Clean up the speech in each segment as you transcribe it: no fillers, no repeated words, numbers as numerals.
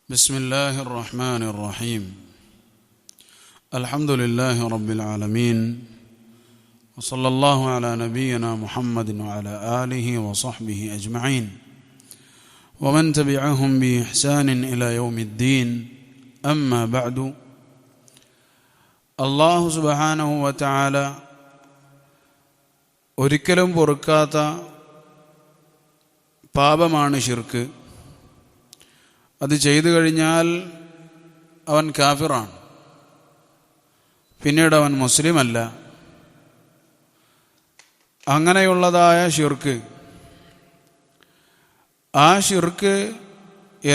بسم الله الرحمن الرحيم الحمد لله رب العالمين وصلى الله على نبينا محمد وعلى آله وصحبه أجمعين ومن تبعهم بإحسان إلى يوم الدين أما بعد الله سبحانه وتعالى ഒരിക്കലും പൊറുക്കാത്ത പാപമാണ് ശിർക്ക്. അത് ചെയ്തു കഴിഞ്ഞാൽ അവൻ കാഫിറാണ്, പിന്നീട് അവൻ മുസ്ലിമല്ല. അങ്ങനെയുള്ളതായ ശിർക്ക്, ആ ശിർക്ക്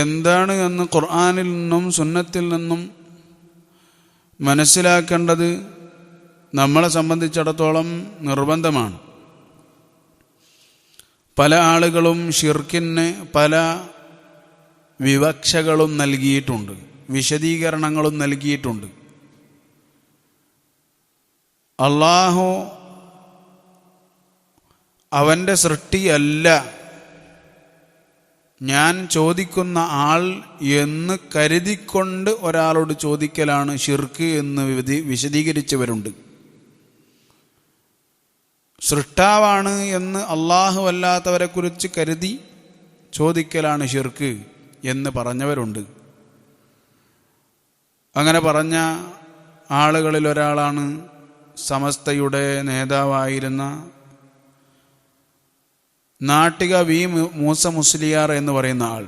എന്താണ് എന്ന് ഖുർആനിൽ നിന്നും സുന്നത്തിൽ നിന്നും മനസ്സിലാക്കേണ്ടത് നമ്മളെ സംബന്ധിച്ചിടത്തോളം നിർബന്ധമാണ്. പല ആളുകളും ശിർക്കിന് പല വിവക്ഷകളും നൽകിയിട്ടുണ്ട്, വിശദീകരണങ്ങളും നൽകിയിട്ടുണ്ട്. അല്ലാഹു അവൻ്റെ സൃഷ്ടിയല്ല, ഞാൻ ചോദിക്കുന്ന ആൾ എന്ന് കരുതിക്കൊണ്ട് ഒരാളോട് ചോദിക്കലാണ് ശിർക്ക് എന്ന് വിശദീകരിച്ചവരുണ്ട്. സൃഷ്ടാവാണ് എന്ന് അല്ലാഹു അല്ലാത്തവരെ കുറിച്ച് കരുതി ചോദിക്കലാണ് ശിർക്ക് എന്ന് പറഞ്ഞവരുണ്ട്. അങ്ങനെ പറഞ്ഞ ആളുകളിൽ ഒരാളാണ് സമസ്തയുടെ നേതാവായിരുന്ന നാട്ടിക വി മൂസ മുസ്ലിയാർ എന്ന് പറയുന്ന ആൾ.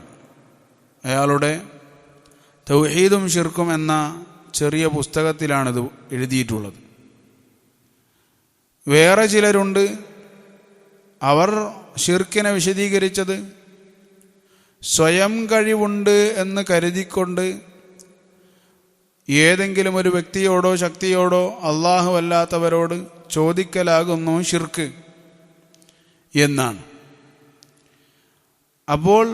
അയാളുടെ തൗഹീദും ശിർക്കും എന്ന ചെറിയ പുസ്തകത്തിലാണിത് എഴുതിയിട്ടുള്ളത്. വേറെ ചിലരുണ്ട്, അവർ ശിർക്കിനെ വിശദീകരിച്ചത് സ്വയം കഴിവുണ്ട് എന്ന് കരുതിക്കൊണ്ട് ഏതെങ്കിലും ഒരു വ്യക്തിയോടോ ശക്തിയോടോ അല്ലാഹു അല്ലാത്തവരോട് ചോദിക്കലാകുന്നു ശിർക്ക് എന്നാണ്. അപ്പോൾ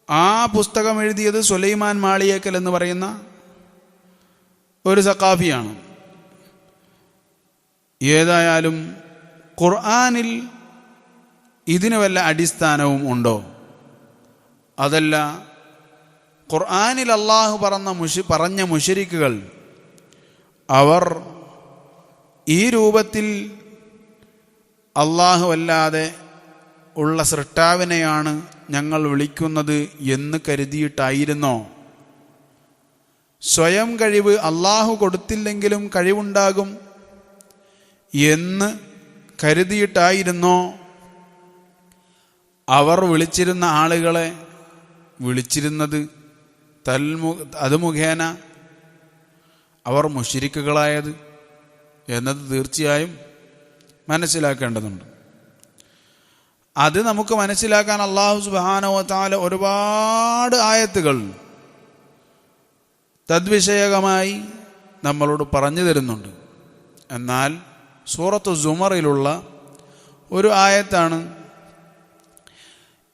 ആ പുസ്തകം എഴുതിയത് സുലൈമാൻ മാളിയേക്കൽ എന്ന് പറയുന്ന ഒരു സഖാഫിയാണ്. ഏതായാലും ഖുർആനിൽ ഇതിന് വല്ല അടിസ്ഥാനവും ഉണ്ടോ? അതല്ല, ഖുർആനിൽ അല്ലാഹു പറഞ്ഞ മുശ്രിക്കുകൾ അവർ ഈ രൂപത്തിൽ അല്ലാഹു അല്ലാതെ ഉള്ള സൃഷ്ടാവിനെയാണ് ഞങ്ങൾ വിളിക്കുന്നത് എന്ന് കരുതിയിട്ടായിരുന്നോ? സ്വയം കഴിവ് അല്ലാഹു കൊടുത്തില്ലെങ്കിലും കഴിവുണ്ടാകും എന്ന് കരുതിയിട്ടായിരുന്നോ അവർ വിളിച്ചിരുന്ന ആളുകളെ വിളിച്ചിരുന്നത്? അത് മുഖേന അവർ മുശ്രിക്കുകളായത് എന്നത് തീർച്ചയായും മനസ്സിലാക്കേണ്ടതുണ്ട്. അത് നമുക്ക് മനസ്സിലാക്കാൻ അല്ലാഹു സുബ്ഹാനഹു വ തആല ഒരുപാട് ആയത്തുകൾ തദ്വിഷയകമായി നമ്മളോട് പറഞ്ഞു തരുന്നുണ്ട്. എന്നാൽ സൂറത്തു സുമറിലുള്ള ഒരു ആയത്താണ്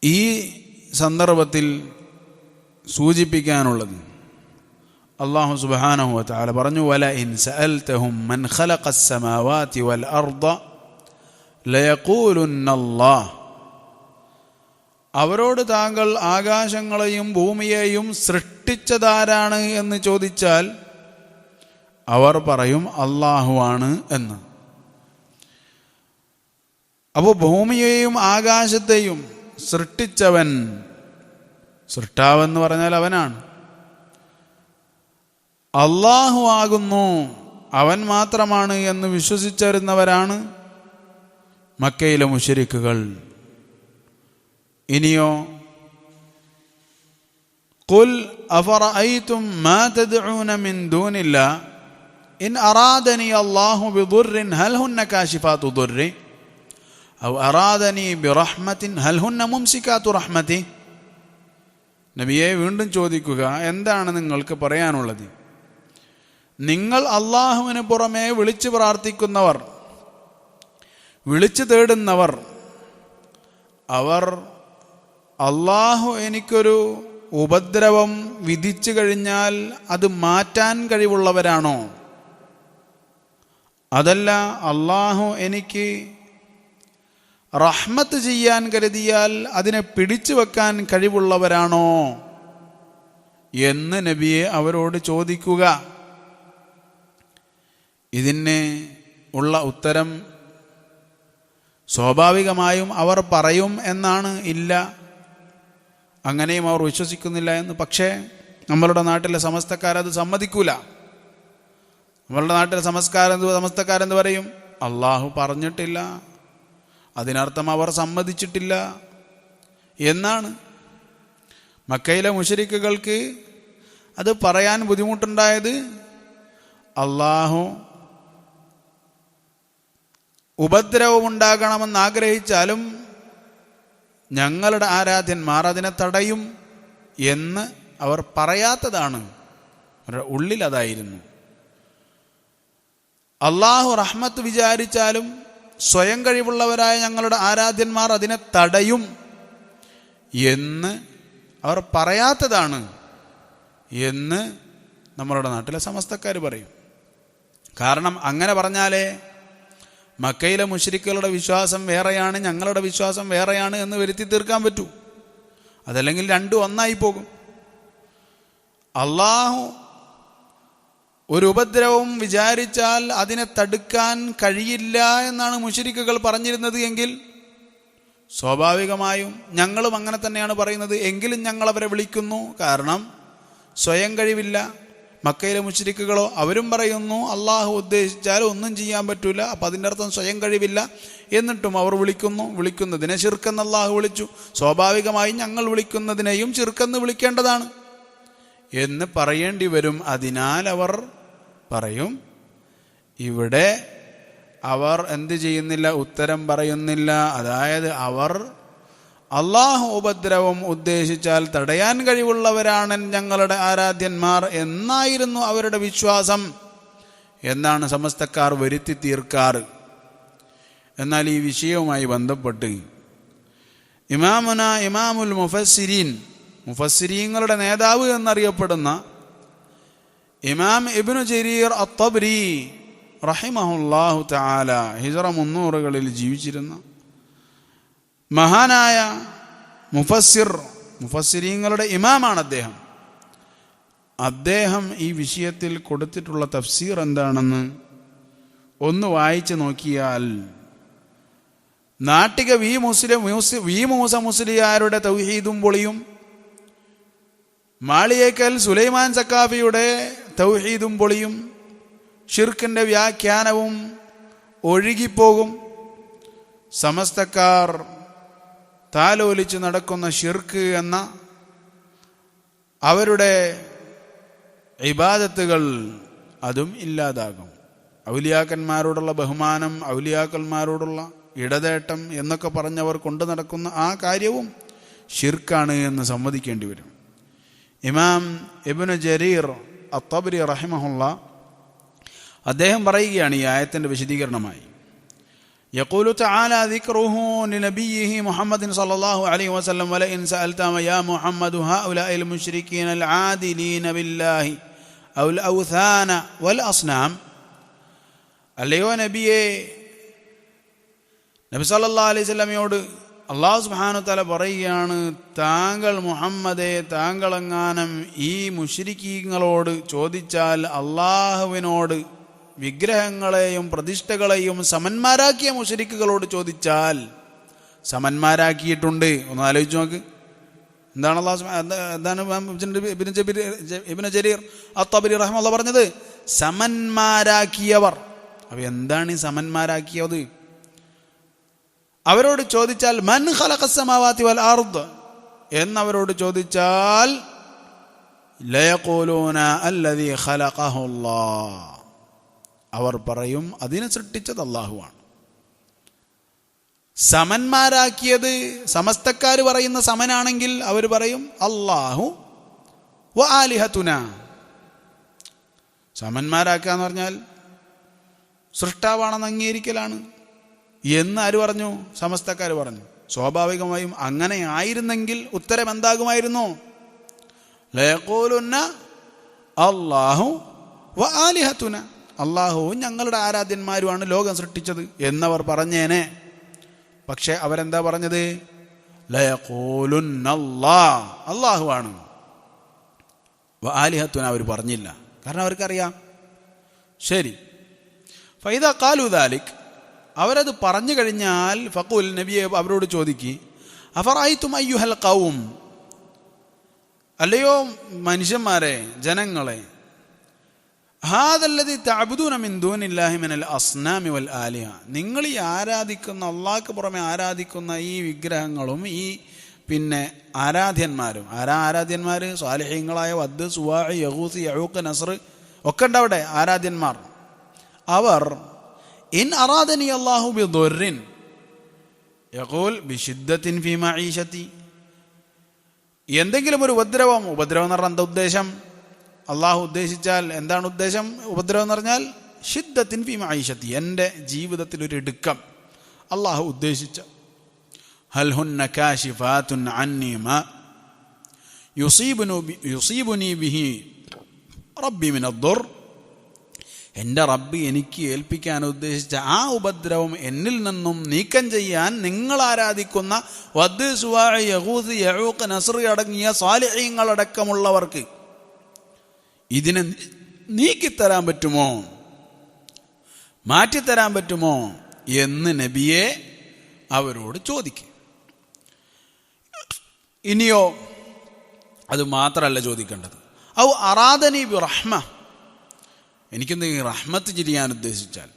ഈ സന്ദർഭത്തിൽ സൂചിപ്പിക്കാനുള്ളത്. അല്ലാഹു സുബ്ഹാനഹു വ തആല പറഞ്ഞു, വലഇൻ സഅൽതഹും മൻ ഖലഖസ് സമാവാതി വൽ അർദ ലയഖൂലുന്നല്ലാഹ്. അവരോട് താങ്കൾ ആകാശങ്ങളെയും ഭൂമിയെയും സൃഷ്ടിച്ചതാരാണ് എന്ന് ചോദിച്ചാൽ അവർ പറയും അല്ലാഹുവാണ് എന്ന്. അപ്പോൾ ഭൂമിയെയും ആകാശത്തെയും സൃഷ്ടിച്ചവൻ, സൃഷ്ടാവെന്ന് പറഞ്ഞാൽ അവനാണ്, അല്ലാഹു ആകുന്നു, അവൻ മാത്രമാണ് എന്ന് വിശ്വസിച്ചിരുന്നവരാണ് മക്കയിലെ മുശ്രിക്കുകൾ. ഇനിയോ, ഖുൽ അഫറഅയ്തും മാ തദ്ഊന മിൻ ദൂനില്ലാഹ് ഇൻ അറാദനി അല്ലാഹു ബിദുർരിൻ ഹൽ ഹുന്ന കാശിഫാതു ദുർരി ഔ അറാദനി ബിറഹ്മത്തിൻ ഹൽ ഹുന്ന മുംസികാതു റഹ്മതി. നബിയെ, വീണ്ടും ചോദിക്കുക, എന്താണ് നിങ്ങൾക്ക് പറയാനുള്ളത്? നിങ്ങൾ അല്ലാഹുവിന് പുറമെ വിളിച്ചു പ്രാർത്ഥിക്കുന്നവർ, വിളിച്ചു തേടുന്നവർ, അവർ അല്ലാഹു എനിക്കൊരു ഉപദ്രവം വിധിച്ചു കഴിഞ്ഞാൽ അത് മാറ്റാൻ കഴിവുള്ളവരാണോ? അതല്ല, അല്ലാഹു എനിക്ക് റഹ്മത്ത് ചെയ്യാൻ കരുതിയാൽ അതിനെ പിടിച്ചു വെക്കാൻ കഴിവുള്ളവരാണോ എന്ന് നബിയെ അവരോട് ചോദിക്കുക. ഇതിന് ഉള്ള ഉത്തരം സ്വാഭാവികമായും അവർ പറയും എന്നാണ്. ഇല്ല, അങ്ങനെയും അവർ വിശ്വസിക്കുന്നില്ല എന്ന്. പക്ഷേ നമ്മളുടെ നാട്ടിലെ സമസ്തക്കാരത് സമ്മതിക്കൂല. നമ്മളുടെ നാട്ടിലെ സമസ്തക്കാരെന്ത് പറയും? അള്ളാഹു പറഞ്ഞിട്ടില്ല, അതിനർത്ഥം അവർ സമ്മതിച്ചിട്ടില്ല എന്നാണ്. മക്കയിലെ മുശ്രിക്കുകൾക്ക് അത് പറയാൻ ബുദ്ധിമുട്ടുണ്ടായത് അള്ളാഹു ഉപദ്രവമുണ്ടാകണമെന്ന് ആഗ്രഹിച്ചാലും ഞങ്ങളുടെ ആരാധ്യന്മാർ അതിനെ തടയും എന്ന് അവർ പറയാത്തതാണ്. അവരുടെ ഉള്ളിൽ അതായിരുന്നു. അള്ളാഹു റഹ്മത്ത് വിചാരിച്ചാലും സ്വയം കഴിവുള്ളവരായ ഞങ്ങളുടെ ആരാധ്യന്മാർ അതിനെ തടയും എന്ന് അവർ പറയാത്തതാണ് എന്ന് നമ്മളുടെ നാട്ടിലെ സമസ്തക്കാർ പറയും. കാരണം അങ്ങനെ പറഞ്ഞാലേ മക്കയിലെ മുശ്രിക്കുകളുടെ വിശ്വാസം വേറെയാണ്, ഞങ്ങളുടെ വിശ്വാസം വേറെയാണ് എന്ന് വരുത്തി തീർക്കാൻ പറ്റൂ. അതല്ലെങ്കിൽ രണ്ടും ഒന്നായി പോകും. അള്ളാഹു ഒരു ഉപദ്രവം വിചാരിച്ചാൽ അതിനെ തടുക്കാൻ കഴിയില്ല എന്നാണ് മുശ്രിക്കുകൾ പറഞ്ഞിരുന്നത് എങ്കിൽ സ്വാഭാവികമായും ഞങ്ങളും അങ്ങനെ തന്നെയാണ് പറയുന്നത്. എങ്കിലും ഞങ്ങൾ അവരെ വിളിക്കുന്നു. കാരണം സ്വയം കഴിവില്ല. മക്കയിലെ മുശ്രിക്കുകളോ അവരും പറയുന്നു അള്ളാഹു ഉദ്ദേശിച്ചാൽ ഒന്നും ചെയ്യാൻ പറ്റൂല, അപ്പം അതിൻ്റെ അർത്ഥം സ്വയം കഴിവില്ല. എന്നിട്ടും അവർ വിളിക്കുന്നതിനെ ശിർക്കെന്ന് അള്ളാഹു വിളിച്ചു. സ്വാഭാവികമായും ഞങ്ങൾ വിളിക്കുന്നതിനെയും ശിർക്കെന്ന് വിളിക്കേണ്ടതാണ് എന്ന് പറയേണ്ടി വരും. അതിനാൽ അവർ പറയും. ഇവിടെ അവർ എന്ത് ചെയ്യുന്നില്ല? ഉത്തരം പറയുന്നില്ല. അതായത് അവർ അള്ളാഹു ഉപദ്രവം ഉദ്ദേശിച്ചാൽ തടയാൻ കഴിവുള്ളവരാണ് ഞങ്ങളുടെ ആരാധ്യന്മാർ എന്നായിരുന്നു അവരുടെ വിശ്വാസം എന്നാണ് സമസ്തക്കാർ വരുത്തി തീർക്കാറ്. എന്നാൽ ഈ വിഷയവുമായി ബന്ധപ്പെട്ട് ഇമാമുൽ മുഫസ്സിരീങ്ങളുടെ നേതാവ് എന്നറിയപ്പെടുന്ന ഇമാം ഇബ്നു ജരീർ അത്തബ്രി റഹിമഹുല്ലാഹു തആല ഹിജ്റ 300കളിൽ ജീവിച്ചിരുന്ന മഹാനായ മുഫസ്സിരീങ്ങളുടെ ഇമാമാണ് അദ്ദേഹം ഈ വിഷയത്തിൽ കൊടുത്തിട്ടുള്ള തഫ്സീർ എന്താണെന്ന് ഒന്ന് വായിച്ചു നോക്കിയാൽ നാട്ടിക വി മൂസ മുസ്ലിയാരുടെ തൗഹീദും പൊളിയും, മാളിയേക്കൽ സുലൈമാൻ സക്കാഫിയുടെ തൗഹീദും പൊളിയും, ഷിർക്കിൻ്റെ വ്യാഖ്യാനവും ഒഴുകിപ്പോകും. സമസ്തക്കാർ താലോലിച്ച് നടക്കുന്ന ഷിർക്ക് എന്ന അവരുടെ ഇബാദത്തുകൾ അതും ഇല്ലാതാകും. ഔലിയാക്കന്മാരോടുള്ള ബഹുമാനം, ഔലിയാക്കന്മാരോടുള്ള ഇടതേട്ടം എന്നൊക്കെ പറഞ്ഞവർ കൊണ്ടു നടക്കുന്ന ആ കാര്യവും ഷിർക്കാണ് എന്ന് സമ്മതിക്കേണ്ടി വരും. ഇമാം ഇബ്നു ജരീർ അത്തബ്രി റഹിമഹുല്ലാ അദ്ദേഹം പറയുകയാണ് ഈ ആയത്തിൻ്റെ വിശദീകരണമായി. يقول تعالى ذكره لنبيه محمد صلى الله عليه وسلم ولئن سألتهم يا محمد هؤلاء المشركين العادلين بالله أو الأوثان والأصنام. അല്ലയോ നബിയെ, നബി സല്ലല്ലാഹു അലൈഹി വസല്ലമയോട് അല്ലാഹു സുബ്ഹാനഹു വ തആല പറയുകയാണ്, താങ്കൾ മുഹമ്മദേ, താങ്കളെങ്ങാനും ഈ മുശ്രിക്കീങ്ങളോട് ചോദിച്ചാൽ, അള്ളാഹുവിനോട് വിഗ്രഹങ്ങളെയും പ്രതിഷ്ഠകളെയും സമന്മാരാക്കിയ മുശ്രിക്കുകളോട് ചോദിച്ചാൽ, സമന്മാരാക്കിയിട്ടുണ്ട്. ഒന്ന് ആലോചിച്ച് നോക്ക്. എന്താണ് എന്താണ് ഇബ്നു ജരീർ അത്തബ്രി റഹിമഹുല്ലാഹ് പറഞ്ഞത്? സമന്മാരാക്കിയവർ. അപ്പൊ എന്താണ് ഈ സമന്മാരാക്കിയത്? അവരോട് ചോദിച്ചാൽ മൻ ഖലഖസ് സമാവാതി വൽ അർദ് എന്നവരോട് ചോദിച്ചാൽ ലയഖൂലൂന അല്ലദീ ഖലഖഹുല്ലാഹ്, അവർ പറയും അതിനെ സൃഷ്ടിച്ചത് അല്ലാഹുവാണ്. സമന്മാരാക്കിയത് സമസ്തക്കാർ പറയുന്ന സമനാണെങ്കിൽ അവർ പറയും അല്ലാഹു വ ആലിഹതുന. സമന്മാരാക്കുക എന്ന് പറഞ്ഞാൽ സൃഷ്ടാവാണെന്ന് അംഗീകരിക്കലാണ് എന്ന് ആര് പറഞ്ഞു? സമസ്തക്കാർ പറഞ്ഞു. സ്വാഭാവികമായും അങ്ങനെ ആയിരുന്നെങ്കിൽ ഉത്തരം എന്താകുമായിരുന്നു? ലയഖൂലുന്ന അല്ലാഹു വ ആലിഹതുന, അല്ലാഹുവും ഞങ്ങളുടെ ആരാധ്യന്മാരുമാണ് ലോകം സൃഷ്ടിച്ചത് എന്നവർ പറഞ്ഞേനെ. പക്ഷെ അവരെന്താ പറഞ്ഞത്? ലയഖൂലുന്നല്ലാഹ്, അല്ലാഹുവാണ്. ആലിഹത്തുന അവർ പറഞ്ഞില്ല, കാരണം അവർക്കറിയാം. ശരി, ഫൈദ ഖാലു ദാലിക്, അവരത് പറഞ്ഞു കഴിഞ്ഞാൽ ഫഖുൽ, നബിയെ അവരോട് ചോദിക്കി, അഫറഅയ്തും അയ്യുഹൽ ഖൗം, അല്ലയോ മനുഷ്യന്മാരെ, ജനങ്ങളെ, ഹാദല്ലദീ തഅബുദൂന മിൻ ദൂനില്ലാഹി മിനൽ അസ്നാമി വൽ ആലിഹ, നിങ്ങൾ ഈ ആരാധിക്കുന്ന, അള്ളാഹ്ക്ക് പുറമെ ആരാധിക്കുന്ന ഈ വിഗ്രഹങ്ങളും ഈ ആരാധ്യന്മാരും, ആരാധ്യന്മാർ സ്വാലിഹീങ്ങളായ വദ്, സുവാഇ, യഗൂസ്, യഊഖ്, നസ്ർ ഒക്കെ ഉണ്ട് അവിടെ ആരാധ്യന്മാർ. അവർ ഇൻ അറാദനി അല്ലാഹു ബിദുർരിൻ യഖൂൽ ബിശിദ്ദത്തിൻ ഫീ മഈശതി, എന്തെങ്കിലും ഒരു ഉപദ്രവം എന്ന് പറഞ്ഞാൽ എന്താ ഉദ്ദേശം? അള്ളാഹു ഉദ്ദേശിച്ചാൽ എന്താണ് ഉദ്ദേശം? ഉപദ്രവം എന്ന് പറഞ്ഞാൽ ഷിദ്ദത്തിൻ ഫീ മഈശതി, എൻ്റെ ജീവിതത്തിൽ ഒരു ഇടുക്കം അള്ളാഹു ഉദ്ദേശിച്ച. ഹൽ ഹുന്ന കാശിഫാത്തുൻ അന്നി മാ യുസീബുനി ബിഹി റബ്ബി മിനദ്ദുർ, എൻ്റെ റബ്ബി എനിക്ക് ഏൽപ്പിക്കാൻ ഉദ്ദേശിച്ച ആ ഉപദ്രവം എന്നിൽ നിന്നും നീക്കം ചെയ്യാൻ നിങ്ങൾ ആരാധിക്കുന്ന വദ്, സുവാഇ, യഗൂസ്, യഊഖ്, നസ്ർ അടങ്ങിയ സാലിഹീങ്ങളടക്കമുള്ളവർക്ക് ഇതിനെ നീക്കിത്തരാൻ പറ്റുമോ, മാറ്റിത്തരാൻ പറ്റുമോ എന്ന് നബിയെ അവരോട് ചോദിക്കും. ഇനിയോ അത് മാത്രമല്ല ചോദിക്കേണ്ടത്, ഔ അറാദനി ബി റഹ്മ, എനിക്കെന്തെങ്കിലും റഹ്മത്ത് ചെയ്യാൻ ഉദ്ദേശിച്ചാൽ,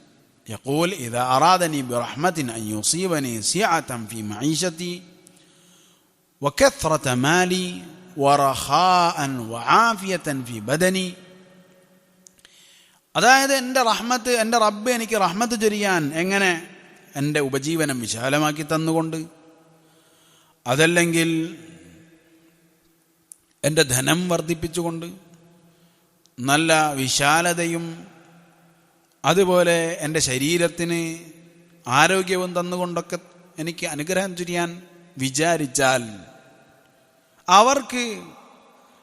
യഖൂൽ ഇദാ അറാദനി ബി റഹ്മത്തിൻ അൻ യുസീബനി സിഅതൻ ഫീ മഈശതി വകത്റത മാലി വറഖാഅൻ വആഫിയതൻ ഫീ ബദനി, അതായത് എൻ്റെ റബ്ബ് എനിക്ക് റഹ്മത്ത് ചൊരിയാൻ എങ്ങനെ? എൻ്റെ ഉപജീവനം വിശാലമാക്കി തന്നുകൊണ്ട്, അതല്ലെങ്കിൽ എൻ്റെ ധനം വർദ്ധിപ്പിച്ചുകൊണ്ട്, നല്ല വിശാലതയും അതുപോലെ എൻ്റെ ശരീരത്തിന് ആരോഗ്യവും തന്നുകൊണ്ടൊക്കെ എനിക്ക് അനുഗ്രഹം ചൊരിയാൻ വിചാരിച്ചാൽ, അവർക്ക്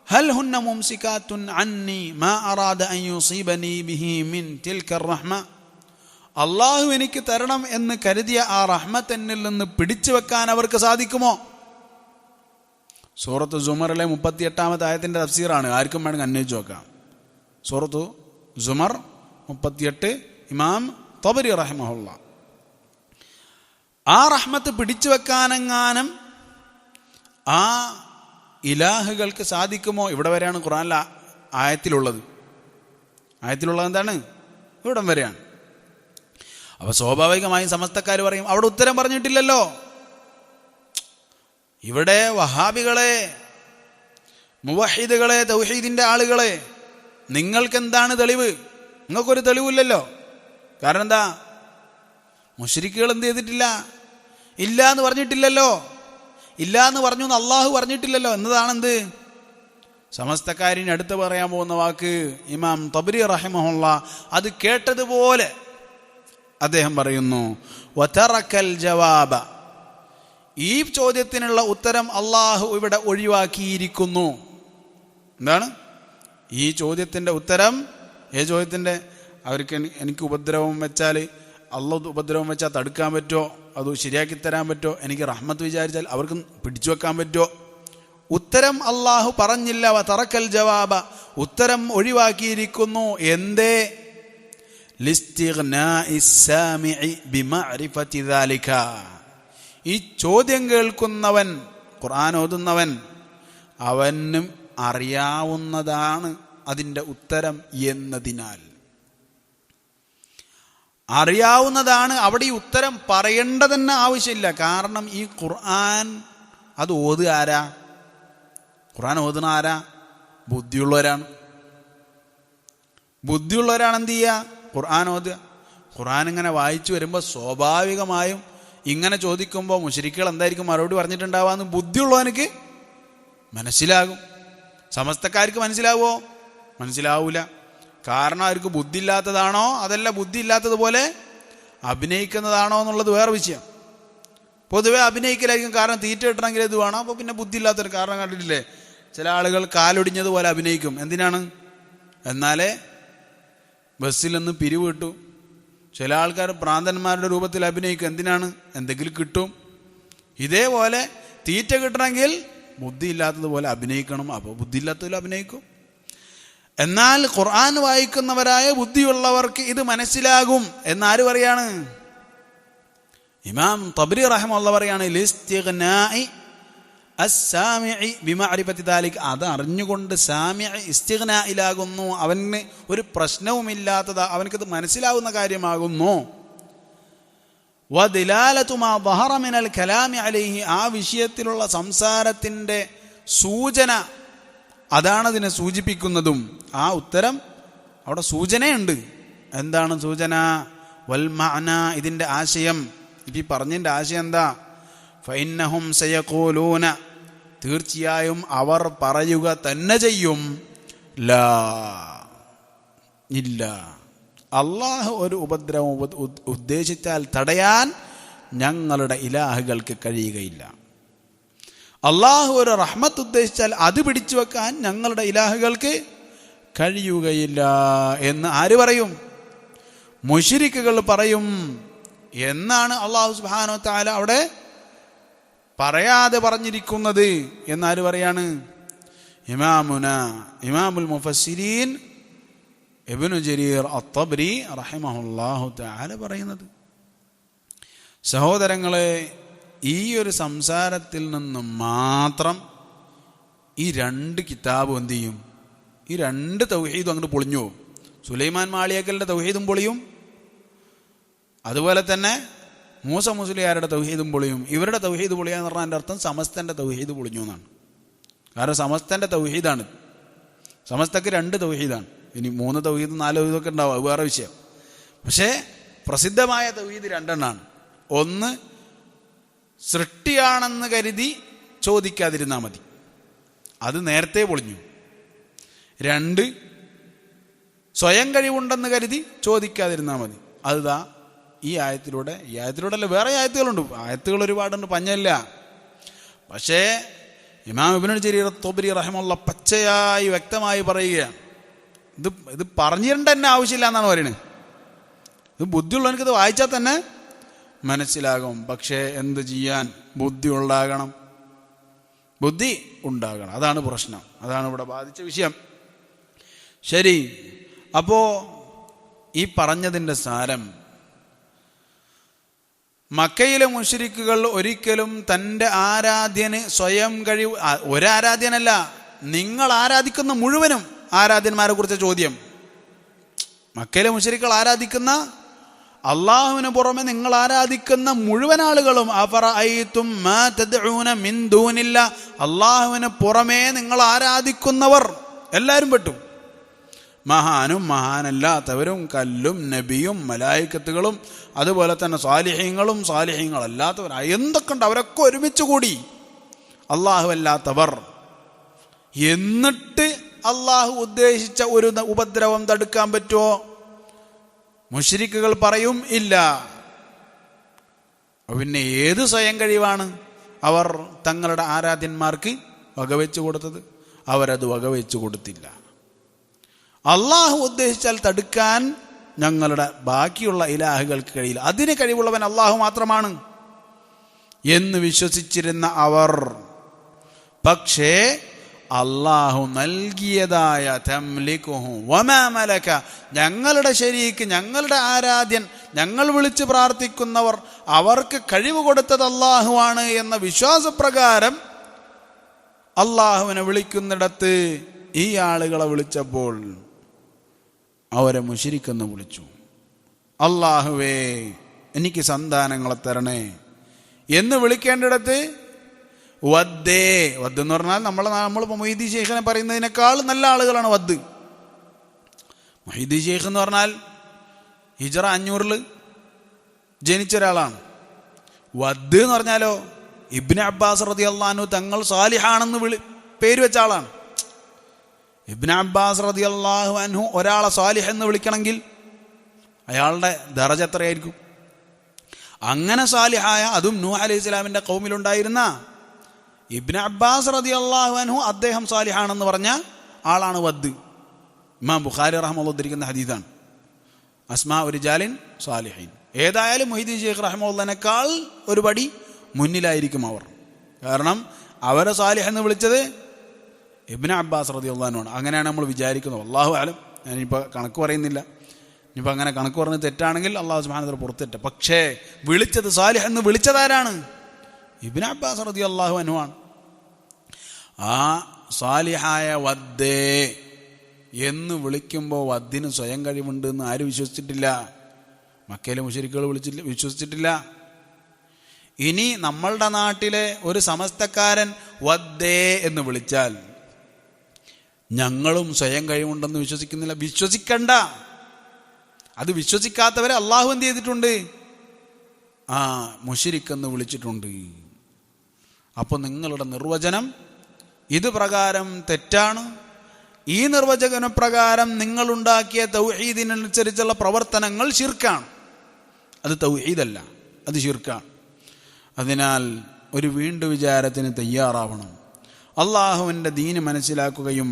ഹൽ ഹുന്ന മുംസികാത്തുൻ അന്നി മാ അറാദ അൻ യുസീബനി ബിഹി മിൻ തിൽക റഹ്മ, അള്ളാഹു എനിക്ക് തരണം എന്ന് കരുതിയ ആ റഹ്മത്ത് എന്നിൽ നിന്ന് പിടിച്ചു വെക്കാൻ അവർക്ക് സാധിക്കുമോ? സൂറത്ത് സുമറിലെ 38-ാമത്തെ ആയത്തിന്റെ തഫ്സീറാണ്, ആർക്കും വേണമെങ്കിൽ അന്വേഷിച്ച് നോക്കാം. സൂറത്തു സുമർ 38, ഇമാം തബരി റഹിമഹുള്ള. ആ റഹ്മത്ത് പിടിച്ചു വെക്കാനെങ്ങാനും ആ ഇലാഹുകൾക്ക് സാധിക്കുമോ? ഇവിടെ വരെയാണ് ഖുർആനിലെ ആയത്തിലുള്ളത്. എന്താണ്? ഇവിടം വരെയാണ്. അപ്പൊ സ്വാഭാവികമായും സമസ്തക്കാർ പറയും, അവിടെ ഉത്തരം പറഞ്ഞിട്ടില്ലല്ലോ. ഇവിടെ വഹാബികളെ, മുവഹിദുകളെ, തൗഹീദിന്റെ ആളുകളെ, നിങ്ങൾക്ക് എന്താണ് തെളിവ്? നിങ്ങൾക്കൊരു തെളിവില്ലല്ലോ. കാരണം എന്താ? മുശ്രിക്കുകൾ എന്ത് ചെയ്തിട്ടില്ല? ഇല്ല എന്ന് പറഞ്ഞിട്ടില്ലല്ലോ. ഇല്ല എന്ന് പറഞ്ഞു എന്ന് അള്ളാഹു പറഞ്ഞിട്ടില്ലല്ലോ. എന്നതാണെന്ത്? സമസ്തക്കാരിന് അടുത്ത് പറയാൻ പോകുന്ന വാക്ക് ഇമാം തബരി റഹിമഹുള്ള അത് കേട്ടതുപോലെ അദ്ദേഹം പറയുന്നു, വതറക്കൽ ജവാബ, ഈ ചോദ്യത്തിനുള്ള ഉത്തരം അള്ളാഹു ഇവിടെ ഒഴിവാക്കിയിരിക്കുന്നു. എന്താണ് ഈ ചോദ്യത്തിന്റെ ഉത്തരം? ചോദ്യത്തിന്റെ അവർക്ക് എനിക്ക് ഉപദ്രവം വെച്ചാൽ, അള്ളാഹു ഉപദ്രവം വെച്ചാൽ തടുക്കാൻ പറ്റുമോ? അത് ശരിയാക്കി തരാൻ പറ്റുമോ? എനിക്ക് റഹ്മത്ത് വിചാരിച്ചാൽ അവർക്ക് പിടിച്ചു വെക്കാൻ പറ്റുമോ? ഉത്തരം അള്ളാഹു പറഞ്ഞില്ല. വതറക്കൽ ജവാബ, ഉത്തരം ഒഴിവാക്കിയിരിക്കുന്നു. എന്തേ? ലിസ്തിഗ്നാഇ സാമിഇ ബിമഅരിഫതി ദാലിക, ഈ ചോദ്യം കേൾക്കുന്നവൻ, ഖുർആൻ ഓതുന്നവൻ, അവനും അറിയാവുന്നതാണ് അതിൻ്റെ ഉത്തരം എന്നതിനാൽ. അറിയാവുന്നതാണ്. അവിടെ ഈ ഉത്തരം പറയേണ്ടതെന്നെ ആവശ്യമില്ല. കാരണം ഈ ഖുർആൻ അത് ഓതുക ആരാ? ഖുർആൻ ഓതുന്ന ആരാ? ബുദ്ധിയുള്ളവരാണ്. ബുദ്ധിയുള്ളവരാണ് എന്ത് ചെയ്യുക? ഖുർആൻ ഓതുക. ഖുർആൻ ഇങ്ങനെ വായിച്ചു വരുമ്പോൾ സ്വാഭാവികമായും ഇങ്ങനെ ചോദിക്കുമ്പോൾ മുശ്രിക്കുകൾ എന്തായിരിക്കും മറുപടി പറഞ്ഞിട്ടുണ്ടാവാന്ന് ബുദ്ധിയുള്ളവനക്ക് മനസ്സിലാകും. സമസ്തക്കാർക്ക് മനസ്സിലാവുമോ? മനസ്സിലാവൂല. കാരണം അവർക്ക് ബുദ്ധി ഇല്ലാത്തതാണോ അതല്ല ബുദ്ധി ഇല്ലാത്തതുപോലെ അഭിനയിക്കുന്നതാണോ എന്നുള്ളത് വേറെ വിഷയം. പൊതുവെ അഭിനയിക്കലായിരിക്കും. കാരണം തീറ്റ കിട്ടണമെങ്കിൽ ഇത് വേണം. അപ്പോൾ പിന്നെ ബുദ്ധി ഇല്ലാത്തൊരു കാരണം കണ്ടിട്ടില്ലേ? ചില ആളുകൾ കാലൊടിഞ്ഞതുപോലെ അഭിനയിക്കും. എന്തിനാണ്? എന്നാലേ ബസ്സിൽ നിന്ന് പിരിവ് കിട്ടും. ചില ആൾക്കാർ ഭ്രാന്തന്മാരുടെ രൂപത്തിൽ അഭിനയിക്കും. എന്തിനാണ്? എന്തെങ്കിലും കിട്ടും. ഇതേപോലെ തീറ്റ കിട്ടണമെങ്കിൽ ബുദ്ധി ഇല്ലാത്തതുപോലെ അഭിനയിക്കണം. അപ്പോൾ ബുദ്ധി ഇല്ലാത്തതുപോലെ അഭിനയിക്കും. എന്നാൽ ഖുർആൻ വായിക്കുന്നവരായ ബുദ്ധിയുള്ളവർക്ക് ഇത് മനസ്സിലാകും എന്നാര് പറയാണ്? ഇമാം തബ്രി റഹിമഹുല്ലാഹ് പറയാണ്, ലിസ്തിഗ്നാഇ അസ്സാമിഇ ബിമഅരിഫത്തി ദാലിക. അത് അറിഞ്ഞുകൊണ്ട് സാമിഇ ഇസ്തിഗ്നായിലാകുന്നു, അവന് ഒരു പ്രശ്നവുമില്ലാത്തത്, അവനക്കത് മനസ്സിലാവുന്ന കാര്യമാകുന്നു. വദിലാലതു മാ ദഹറ മിനൽ കലാമി അലൈഹി, ആ വിഷയത്തിലുള്ള സംസാരത്തിൻ്റെ സൂചന അതാണ് അതിനെ സൂചിപ്പിക്കുന്നതും. ആ ഉത്തരം അവിടെ സൂചനയുണ്ട്. എന്താണ് സൂചന? വൽ മഅന, ഇതിൻ്റെ ആശയം, ഈ പറഞ്ഞതിൻ്റെ ആശയം എന്താ? ഫഇന്നഹും സയഖൂലൂന, തീർച്ചയായും അവർ പറയുക തന്നെ ചെയ്യും, ലാ, ഇല്ല, അള്ളാഹു ഒരു ഉപദ്രവം ഉദ്ദേശിച്ചാൽ തടയാൻ ഞങ്ങളുടെ ഇലാഹുകൾക്ക് കഴിയുകയില്ല. അള്ളാഹു ഒരു റഹ്മത്ത് ഉദ്ദേശിച്ചാൽ അത് പിടിച്ചു വെക്കാൻ ഞങ്ങളുടെ ഇലാഹുകൾക്ക് കഴിയുകയില്ല എന്ന് ആര് പറയും? മുശ്രിക്കുകൾ പറയും എന്നാണ് അള്ളാഹു സുബ്ഹാനഹു വ തആല അവിടെ പറയാതെ പറഞ്ഞിരിക്കുന്നത്. എന്നാര് പറയാണ്? ഇമാമുൽ മുഫസ്സിരീൻ ഇബ്നു ജരീർ അത്തബ്രി റഹിമഹുല്ലാഹു തആല പറയുന്നത്. സഹോദരങ്ങളെ, ഈ ഒരു സംസാരത്തിൽ നിന്ന് മാത്രം ഈ രണ്ട് കിതാബും എന്ത് ചെയ്യും? ഈ രണ്ട് തൗഹീദും അങ്ങോട്ട് പൊളിഞ്ഞു പോകും. സുലൈമാൻ മാളിയേക്കലിൻ്റെ തൗഹീദും പൊളിയും, അതുപോലെ തന്നെ മൂസ മുസ്ലിയാരുടെ തൗഹീദും പൊളിയും. ഇവരുടെ തൗഹീദ് പൊളിയാന്ന് പറഞ്ഞാൽ എൻ്റെ അർത്ഥം സമസ്തൻ്റെ തൗഹീദ് പൊളിഞ്ഞു എന്നാണ്. കാരണം സമസ്തൻ്റെ തൗഹീദാണ്. സമസ്തക്ക് രണ്ട് തൗഹീദാണ്. ഇനി 3 തൗഹീദ് 4 തൗഹീദൊക്കെ ഉണ്ടാവും, അത് വേറെ വിഷയം. പക്ഷേ പ്രസിദ്ധമായ തൗഹീദ് രണ്ടെണ്ണമാണ്. ഒന്ന്, സൃഷ്ടിയാണെന്ന് കരുതി ചോദിക്കാതിരുന്നാൽ മതി, അത് നേരത്തെ പൊളിഞ്ഞു. 2, സ്വയം കഴിവുണ്ടെന്ന് കരുതി ചോദിക്കാതിരുന്നാൽ മതി, അതുതാ ഈ ആയത്തിലൂടെ അല്ല, വേറെ ആയത്തുകളുണ്ട്, ആയത്തുകൾ ഒരുപാടുണ്ട്, പഞ്ഞല്ല. പക്ഷേ ഇമാം ഇബ്നു ജരീർ അത്തൊബരി റഹിമഹുല്ലാഹ് പച്ചയായി വ്യക്തമായി പറയുകയാണ്, ഇത് പറഞ്ഞിരണ്ട തന്നെ ആവശ്യമില്ല എന്നാണ് പറയുന്നത്. ഇത് ബുദ്ധിയുള്ളവനക്ക് ഇത് വായിച്ചാൽ തന്നെ മനസ്സിലാകും. പക്ഷേ എന്ത് ചെയ്യാൻ? ബുദ്ധി ഉണ്ടാകണം. അതാണ് പ്രശ്നം, അതാണ് ഇവിടെ ബാധിച്ച വിഷയം. ശരി, അപ്പോ ഈ പറഞ്ഞതിൻ്റെ സാരം, മക്കയിലെ മുശ്രിക്കുകൾ ഒരിക്കലും തൻ്റെ ആരാധ്യന് സ്വയം കഴിവ്, ഒരാരാധ്യനല്ല, നിങ്ങൾ ആരാധിക്കുന്ന മുഴുവനും ആരാധ്യന്മാരെ കുറിച്ച ചോദ്യം. മക്കയിലെ മുശ്രിക്കുകൾ ആരാധിക്കുന്ന അള്ളാഹുവിന് പുറമെ നിങ്ങൾ ആരാധിക്കുന്ന മുഴുവൻ ആളുകളും, അഫറഅയ്തും മാ തദ്ഊന മിൻ ദൂനില്ല, അള്ളാഹുവിന് പുറമെ നിങ്ങൾ ആരാധിക്കുന്നവർ എല്ലാവരും പെട്ടു. മഹാനും മഹാനല്ലാത്തവരും, കല്ലും നബിയും മലായിക്കത്തുകളും, അതുപോലെ തന്നെ സാലിഹീങ്ങളും സാലിഹീങ്ങളല്ലാത്തവർ, എന്തൊക്കെ ഉണ്ട്, അവരൊക്കെ ഒരുമിച്ച് കൂടി അള്ളാഹു അല്ലാത്തവർ. എന്നിട്ട് അള്ളാഹു ഉദ്ദേശിച്ച ഒരു ഉപദ്രവം തടുക്കാൻ പറ്റുമോ? മുശ്രിക്കുകൾ പറയും ഇല്ല. പിന്നെ ഏത് സ്വയം കഴിവാണ് അവർ തങ്ങളുടെ ആരാധ്യന്മാർക്ക് വകവെച്ചു കൊടുത്തത്? അവരത് വകവെച്ചു കൊടുത്തില്ല. അള്ളാഹു ഉദ്ദേശിച്ചാൽ തടുക്കാൻ ഞങ്ങളുടെ ബാക്കിയുള്ള ഇലാഹുകൾക്ക് കഴിയില്ല, അതിന് കഴിവുള്ളവൻ അള്ളാഹു മാത്രമാണ് എന്ന് വിശ്വസിച്ചിരുന്ന അവർ, പക്ഷേ അള്ളാഹു നൽകിയതായ തംലികുഹു വമാ മലക, ഞങ്ങളുടെ ശരീക്ക്, ഞങ്ങളുടെ ആരാധ്യൻ, ഞങ്ങൾ വിളിച്ച് പ്രാർത്ഥിക്കുന്നവർ, അവർക്ക് കഴിവ് കൊടുത്തത് അള്ളാഹുവാണ് എന്ന വിശ്വാസപ്രകാരം അള്ളാഹുവിനെ വിളിക്കുന്നിടത്ത് ഈ ആളുകളെ വിളിച്ചപ്പോൾ അവരെ മുശ്രിക്കെന്ന് വിളിച്ചു. അള്ളാഹുവേ എനിക്ക് സന്താനങ്ങളെ തരണേ എന്ന് വിളിക്കേണ്ടിടത്ത് വദ്ദേ, വദ് എന്ന് പറഞ്ഞാൽ നമ്മളിപ്പോൾ മൊഹീദ്ദീൻ ശൈഖിനെ പറയുന്നതിനേക്കാൾ നല്ല ആളുകളാണ് വദ്. മൊഹീദ്ദീൻ ശൈഖ് എന്ന് പറഞ്ഞാൽ ഹിജ്റ 500 ജനിച്ച ഒരാളാണ്. വദ് എന്ന് പറഞ്ഞാലോ ഇബ്നു അബ്ബാസ് റളിയല്ലാഹു അൻഹു തങ്ങൾ സാലിഹാണെന്ന് പേര് വെച്ച ആളാണ്. ഇബ്നു അബ്ബാസ് റളിയല്ലാഹു അൻഹു ഒരാളെ സാലിഹ് എന്ന് വിളിക്കണമെങ്കിൽ അയാളുടെ ദറജ എത്രയായിരിക്കും? അങ്ങനെ സാലിഹായ, അതും നൂഹ് അലൈഹി സ്വലാമിൻ്റെ ഖൗമിലുണ്ടായിരുന്ന ഇബ്നു അബ്ബാസ് റളിയല്ലാഹു അൻഹു, അദ്ദേഹം സാലിഹാണെന്ന് പറഞ്ഞ ആളാണ് വദ്. ഇമാം ബുഖാരി റഹ്മത്തുള്ളാഹി ഉദ്ധരിക്കുന്ന ഹദീസാണ്, അസ്മാ റിജാലിൻ സാലിഹീൻ. ഏതായാലും മുഹീദ്ദീൻ ശൈഖ് റഹ്മത്തുള്ളാഹിനേക്കാൾ ഒരു പടി മുന്നിലായിരിക്കും അവർ. കാരണം അവരെ സാലിഹ് എന്ന് വിളിച്ചത് ഇബ്നു അബ്ബാസ് റളിയല്ലാഹു അൻഹു. അങ്ങനെയാണ് നമ്മൾ വിചാരിക്കുന്നത്. അല്ലാഹു അലം. ഞാനിപ്പോൾ കണക്ക് പറയുന്നില്ല. ഇനിയിപ്പോൾ അങ്ങനെ കണക്ക് പറഞ്ഞ് തെറ്റാണെങ്കിൽ അല്ലാഹു സുബ്ഹാനഹു വ തആല പുറത്തിട്ട്. പക്ഷേ വിളിച്ചത് സാലിഹ് എന്ന് വിളിച്ചതാരാണ്? ഇബ്നു അബ്ബാസ് റളിയല്ലാഹു അൻഹു ആണ്. ആ സാലിഹായ വദ്ദേ എന്ന് വിളിക്കുമ്പോൾ വദ്ദിന് സ്വയം കഴിവുണ്ട് എന്ന് ആരും വിശ്വസിച്ചിട്ടില്ല. മക്കയിലെ മുശ്രിക്കുകൾ വിശ്വസിച്ചിട്ടില്ല. ഇനി നമ്മളുടെ നാട്ടിലെ ഒരു സമസ്തക്കാരൻ വദ്ദേ എന്ന് വിളിച്ചാൽ ഞങ്ങളും സ്വയം കഴിവുണ്ടെന്ന് വിശ്വസിക്കുന്നില്ല. വിശ്വസിക്കണ്ട. അത് വിശ്വസിക്കാത്തവരെ അള്ളാഹു എന്ത് ചെയ്തിട്ടുണ്ട്? മുശ്രിക്കെന്ന് വിളിച്ചിട്ടുണ്ട്. അപ്പോൾ നിങ്ങളുടെ നിർവചനം ഇത് പ്രകാരം തെറ്റാണ്. ഈ നിർവചന പ്രകാരം നിങ്ങളുണ്ടാക്കിയ തൗഹീദിനനുസരിച്ചുള്ള പ്രവർത്തനങ്ങൾ ശിർക്കാണ്. അത് തൗഹീദല്ല, അത് ശിർക്കാണ്. അതിനാൽ ഒരു വീണ്ടും വിചാരത്തിന് തയ്യാറാവണം. അള്ളാഹുവിൻ്റെ ദീന് മനസ്സിലാക്കുകയും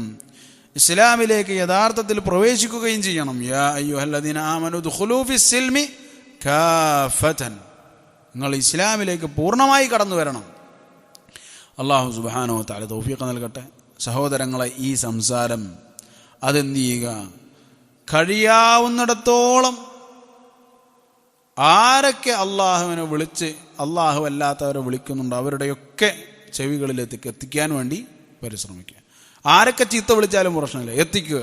ഇസ്ലാമിലേക്ക് യഥാർത്ഥത്തിൽ പ്രവേശിക്കുകയും ചെയ്യണം. യാ അയ്യുഹല്ലദീന ആമനൂ ദുഖുലൂ ഫിസ്സിൽമി കാഫതൻ. നിങ്ങൾ ഇസ്ലാമിലേക്ക് പൂർണ്ണമായി കടന്നു വരണം. അള്ളാഹു സുബ്ഹാനഹു വ തആല തൗഫീഖ് നൽകട്ടെ. സഹോദരങ്ങളെ, ഈ സംസാരം അതെന്ത് ചെയ്യുക? കഴിയാവുന്നിടത്തോളം ആരൊക്കെ അള്ളാഹുവിനെ വിളിച്ച് അള്ളാഹു അല്ലാത്തവരെ വിളിക്കുന്നുണ്ടോ അവരുടെയൊക്കെ ചെവികളിലേക്ക് എത്തിക്കാൻ വേണ്ടി പരിശ്രമിക്കുക. ആരൊക്കെ ചീത്ത വിളിച്ചാലും പ്രശ്നമില്ല, എത്തിക്കുക.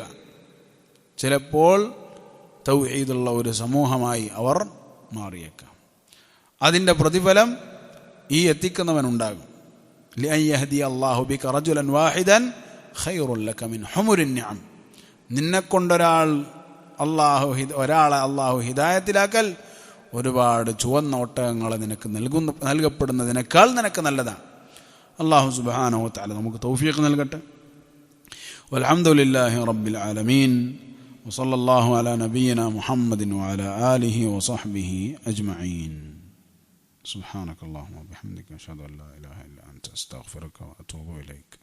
ചിലപ്പോൾ തൗഹീദുള്ള ഒരു സമൂഹമായി അവർ മാറിയേക്കാം. അതിൻ്റെ പ്രതിഫലം ഈ എത്തിക്കുന്നവനുണ്ടാകും. ലഅൻ യഹ്ദി അല്ലാഹു ബിക റജുലൻ വാഹിദൻ ഖൈറുൽ ലക മിൻ ഹുമുരിൻ നിഅം. നിന്നെക്കൊണ്ടൊരാളെ അള്ളാഹു ഹിദായത്തിലാക്കൽ ഒരുപാട് ചുവന്ന ഒട്ടകങ്ങളെ നിനക്ക് നൽകപ്പെടുന്നതിനേക്കാൾ നിനക്ക് നല്ലതാണ്. അല്ലാഹു സുബ്ഹാനഹു വ തആല നമുക്ക് തൗഫീഖ് നൽകട്ടെ. വൽഹംദുലില്ലാഹി റബ്ബിൽ ആലമീൻ. വസല്ലല്ലാഹു അലാ നബിയിനാ മുഹമ്മദിൻ വഅലാ ആലിഹി വസഹ്ബിഹി അജ്മഈൻ. സുബ്ഹാനകല്ലാഹുമ്മ വബിഹംദിക അശ്ഹദു അൻ ലാ ഇലാഹ ഇല്ല അൻത അസ്തഗ്ഫിറുക വഅതൂബു ഇലൈക്.